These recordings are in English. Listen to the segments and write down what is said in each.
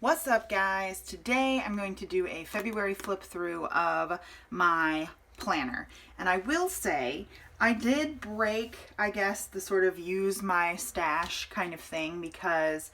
What's up, guys? Today I'm going to do a February flip through of my planner. And I will say I did break, I guess, the sort of use my stash kind of thing, because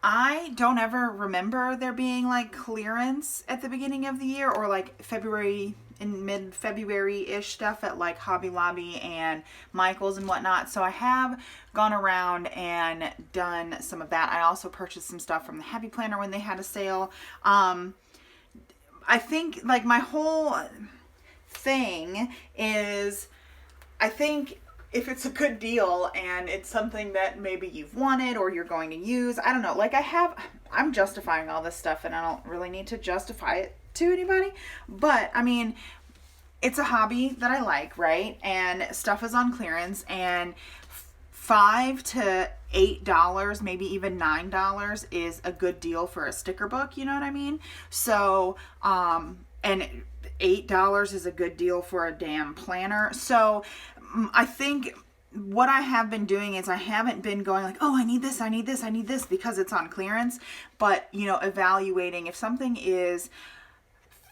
I don't ever remember there being like clearance at the beginning of the year, or like February in mid-February-ish stuff at like Hobby Lobby and Michael's and whatnot. So I have gone around and done some of that. I also purchased some stuff from the Happy Planner when they had a sale. I think like my whole thing is, I think if it's a good deal and it's something that maybe you've wanted or you're going to use, I don't know, like I'm justifying all this stuff and I don't really need to justify it to anybody, but I mean, it's a hobby that I like, right? And stuff is on clearance, and $5 to $8, maybe even $9 is a good deal for a sticker book, you know what I mean? So, and $8 is a good deal for a damn planner. So I think what I have been doing is I haven't been going like, oh, I need this, I need this, I need this because it's on clearance, but evaluating if something is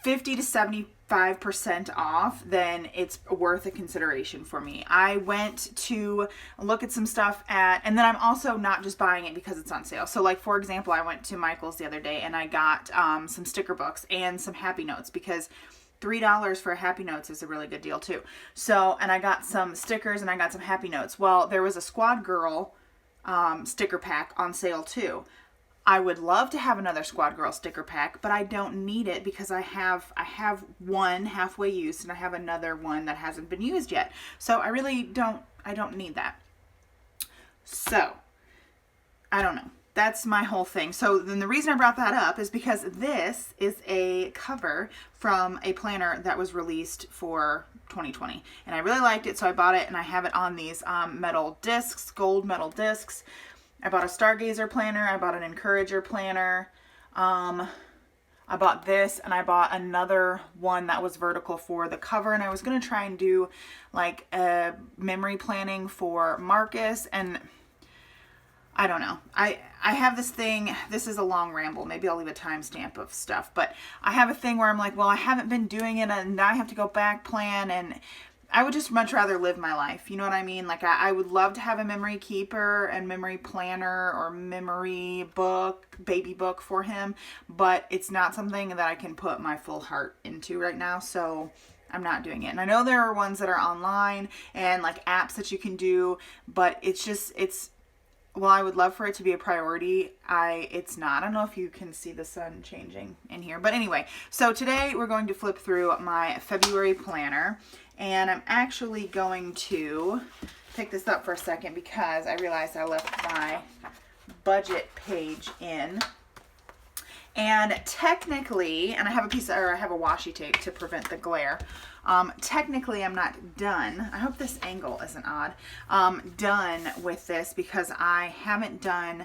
50 to 75% off, then it's worth a consideration for me. I went to look at some stuff and then I'm also not just buying it because it's on sale. So like, for example, I went to Michael's the other day and I got some sticker books and some Happy Notes, because $3 for a Happy Notes is a really good deal too. So, and I got some stickers and I got some Happy Notes. Well, there was a Squad Girl sticker pack on sale too. I would love to have another Squad Girl sticker pack, but I don't need it because I have one halfway used and I have another one that hasn't been used yet. So I really don't need that. So, I don't know. That's my whole thing. So then the reason I brought that up is because this is a cover from a planner that was released for 2020. And I really liked it, so I bought it and I have it on these metal discs, gold metal discs. I bought a Stargazer planner. I bought an Encourager planner. I bought this, and I bought another one that was vertical for the cover, and I was going to try and do like a memory planning for Marcus, and I don't know. I have this thing, this is a long ramble, maybe I'll leave a timestamp of stuff, but I have a thing where I'm like, well, I haven't been doing it and now I have to go back plan, and I would just much rather live my life. You know what I mean? Like I would love to have a memory keeper and memory planner or memory book, baby book for him, but it's not something that I can put my full heart into right now. So I'm not doing it. And I know there are ones that are online and like apps that you can do, but well, I would love for it to be a priority. It's not. I don't know if you can see the sun changing in here. But anyway, so today we're going to flip through my February planner. And I'm actually going to pick this up for a second because I realized I left my budget page in. And technically, and I have a washi tape to prevent the glare. Technically, I'm not done. I hope this angle isn't odd. Done with this because I haven't done,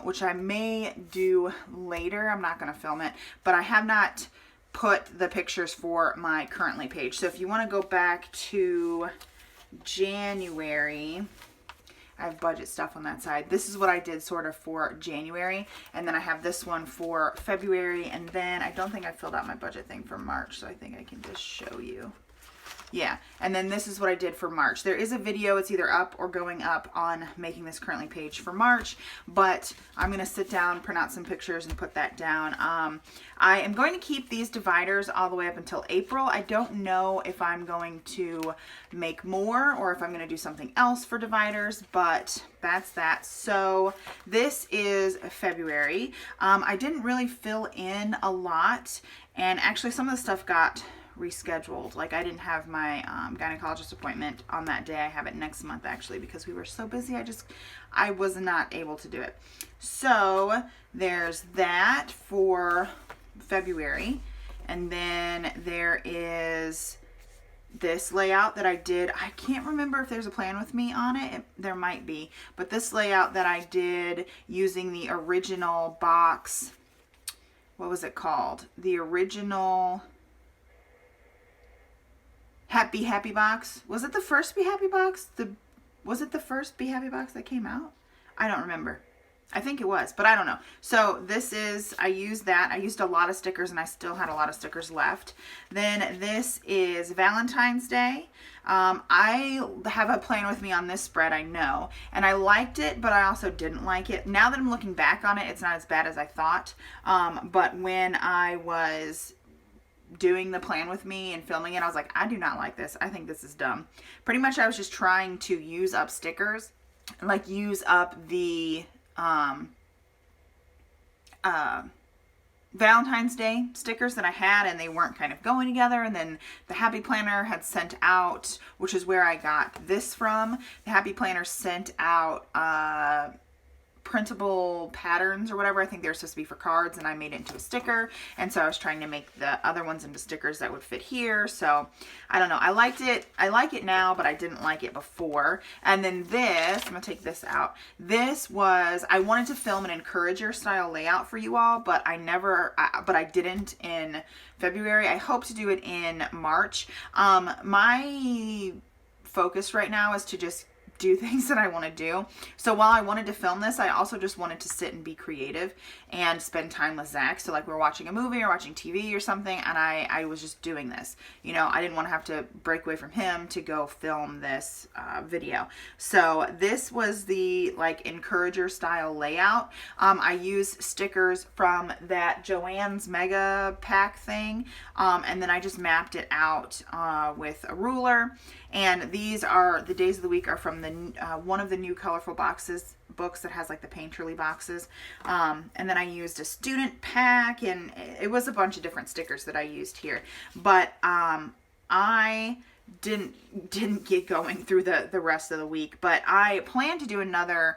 which I may do later. I'm not going to film it, but I have not put the pictures for my currently page. So if you want to go back to January, I have budget stuff on that side. This is what I did sort of for January. And then I have this one for February. And then I don't think I filled out my budget thing for March. So I think I can just show you. Yeah, and then this is what I did for March. There is a video, it's either up or going up on making this currently page for March, but I'm going to sit down, print out some pictures, and put that down. I am going to keep these dividers all the way up until April. I don't know if I'm going to make more or if I'm going to do something else for dividers, but that's that. So this is February. I didn't really fill in a lot, and actually some of the stuff got rescheduled. Like I didn't have my gynecologist appointment on that day. I have it next month actually because we were so busy. I was not able to do it. So there's that for February. And then there is this layout that I did. I can't remember if there's a plan with me on it. There might be. But this layout that I did using the original box, what was it called? The original Be Happy box. Was it the first Be Happy box? Was it the first Be Happy box that came out? I don't remember. I think it was, but I don't know. So this is, I used that. I used a lot of stickers and I still had a lot of stickers left. Then this is Valentine's Day. I have a plan with me on this spread, I know. And I liked it, but I also didn't like it. Now that I'm looking back on it, it's not as bad as I thought. But when I was doing the plan with me and filming it, I was like, I do not like this. I think this is dumb. Pretty much I was just trying to use up stickers, like use up the Valentine's Day stickers that I had, and they weren't kind of going together. And then the Happy Planner had sent out, which is where I got this from. The Happy Planner sent out printable patterns or whatever. I think they were supposed to be for cards, and I made it into a sticker. And so I was trying to make the other ones into stickers that would fit here. So I don't know. I liked it. I like it now, but I didn't like it before. And then this, I'm gonna take this out. This was, I wanted to film an encourager style layout for you all, but I didn't in February. I hope to do it in March. My focus right now is to just do things that I want to do. So while I wanted to film this, I also just wanted to sit and be creative and spend time with Zach. So like we're watching a movie or watching TV or something, and I was just doing this. You know, I didn't want to have to break away from him to go film this video. So this was the like encourager style layout. I used stickers from that Joann's Mega Pack thing, and then I just mapped it out with a ruler. And these are the days of the week are from the one of the new colorful books that has like the Painterly boxes. And then I used a student pack, and it was a bunch of different stickers that I used here. But I didn't get going through the rest of the week, but I plan to do another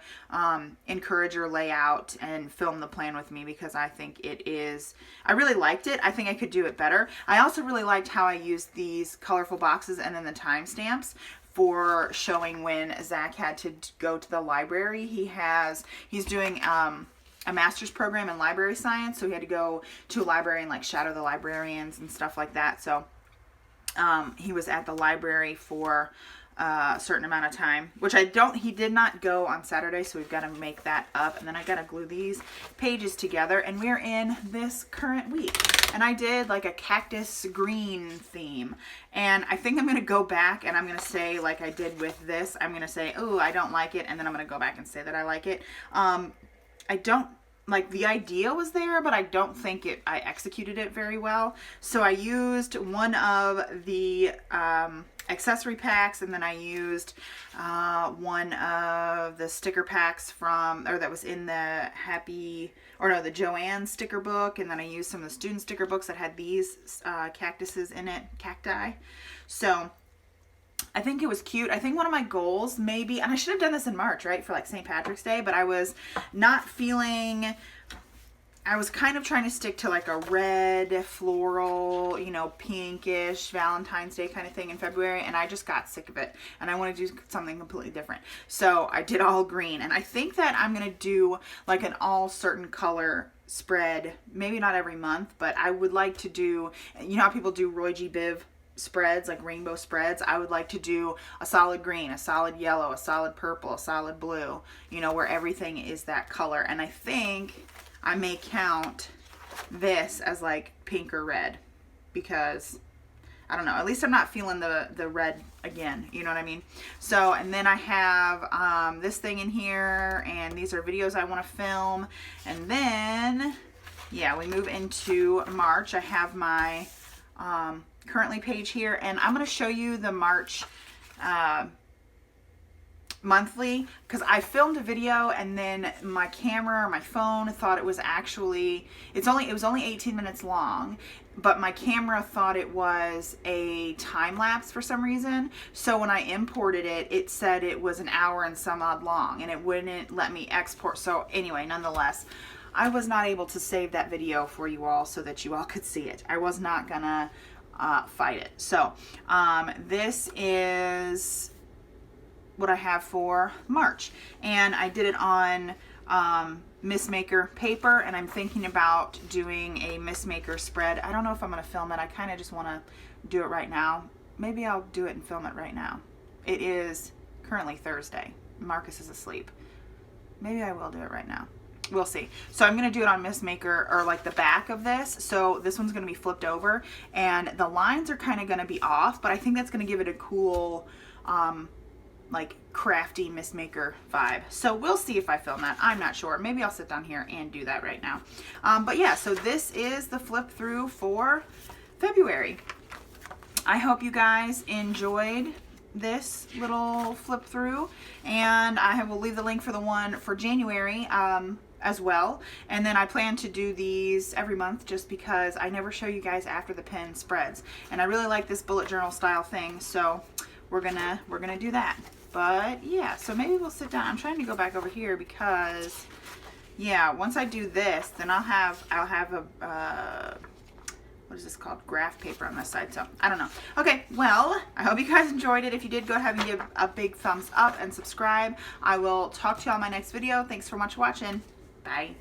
encourager layout and film the plan with me, because I think I really liked it. I think I could do it better. I also really liked how I used these colorful boxes and then the timestamps for showing when Zach had to go to the library. He's doing a master's program in library science, so he had to go to a library and like shadow the librarians and stuff like that. So he was at the library for a certain amount of time, which he did not go on Saturday, so we've got to make that up. And then I got to glue these pages together, and we're in this current week. And I did like a cactus green theme, and I think I'm going to go back and I'm going to say, like I did with this, I'm going to say, oh, I don't like it, and then I'm going to go back and say that I like it. I don't, like, the idea was there, but I don't think I executed it very well. So I used one of the accessory packs, and then I used one of the sticker packs that was in the the Joanne sticker book, and then I used some of the student sticker books that had these cactuses in it, cacti. So I think it was cute. I think one of my goals maybe, and I should have done this in March, right, for like St. Patrick's Day, but I was not feeling, I was kind of trying to stick to like a red floral, you know, pinkish Valentine's Day kind of thing in February, and I just got sick of it, and I want to do something completely different. So I did all green, and I think that I'm going to do like an all certain color spread, maybe not every month, but I would like to do, you know how people do Roy G. Biv spreads, like rainbow spreads? I would like to do a solid green, a solid yellow, a solid purple, a solid blue, you know, where everything is that color. And I think I may count this as like pink or red, because I don't know, at least I'm not feeling the red again, you know what I mean? So, and then I have this thing in here, and these are videos I want to film. And then yeah, we move into March. I have my currently page here, and I'm going to show you the March monthly, because I filmed a video and then my camera or my phone thought it was actually, it was only 18 minutes long, but my camera thought it was a time lapse for some reason. So when I imported it, it said it was an hour and some odd long, and it wouldn't let me export. So anyway, nonetheless, I was not able to save that video for you all so that you all could see it. I was not gonna fight it. So this is what I have for March, and I did it on Miss Maker paper, and I'm thinking about doing a Miss Maker spread. I don't know if I'm going to film it. I kind of just want to do it right now. Maybe I'll do it and film it right now. It is currently Thursday. Marcus is asleep. Maybe I will do it right now. we'll see. So I'm going to do it on Mistmaker, or like the back of this. So this one's going to be flipped over and the lines are kind of going to be off, but I think that's going to give it a cool, like crafty Mistmaker vibe. So we'll see if I film that. I'm not sure. Maybe I'll sit down here and do that right now. But yeah, so this is the flip through for February. I hope you guys enjoyed this little flip through, and I will leave the link for the one for January as well. And then I plan to do these every month just because I never show you guys after the pin spreads, and I really like this bullet journal style thing, so we're gonna do that. But yeah, so maybe we'll sit down. I'm trying to go back over here because yeah, once I do this, then I'll have a what is this called? Graph paper on this side. So I don't know. Okay, well, I hope you guys enjoyed it. If you did, go ahead and give a big thumbs up and subscribe. I will talk to you on my next video. Thanks so much for watching. Bye.